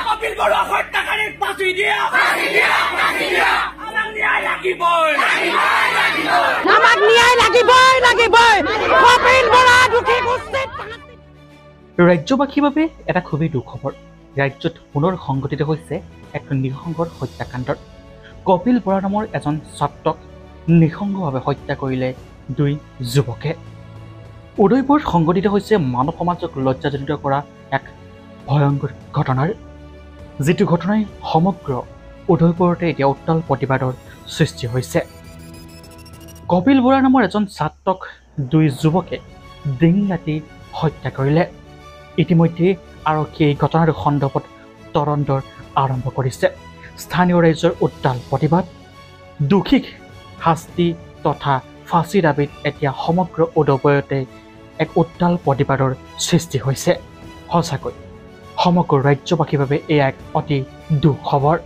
কপিল বৰুৱা হত্যাকাৰীক ফাঁচি দিয়া আমাক ন্যায় লাগিবই কপিল বৰুৱা দুখী গোষ্ঠীত ৰাজ্যবাসীৰ বাবে এটা খুবেই দুখবৰ ৰাজ্যত পুনৰ সংঘটিত হৈছে এক নৃশংসৰ হত্যাকাণ্ডৰ কপিল বৰা নামৰ এজন ছাত্ৰক নৃশংসভাৱে হত্যা কৰিলে দুই যুৱকে উদয়পুৰত সংঘটিত হৈছে মানৱ সমাজক লজ্জাজনিত কৰা এক ভয়ংকৰ ঘটনাৰ যিটো ঘটনাই সমগ্ৰ উদয়পুৰতে এতিয়া উত্তাল প্ৰতিবাদৰ সৃষ্টি হৈছে কপিল বৰা নামৰ এজন ছাত্ৰক দুই যুৱকে ডিঙি কাটি হত্যা কৰিলে ইতিমধ্যে আৰক্ষীয়ে এই ঘটনাৰ সন্দৰ্ভত তদন্তৰ আৰম্ভ কৰিছে স্থানীয় ৰাইজৰ উত্তাল প্ৰতিবাদ দোষীক শাস্তি তথা ফাঁচী দাবীত এতিয়া সমগ্ৰ উদয়পুৰতে এক উত্তাল প্ৰতিবাদৰ সৃষ্টি হৈছে সঁচাকৈ সমগ্ৰ ৰাজ্যবাসীৰ বাবে এয়া এক অতি দুখবৰ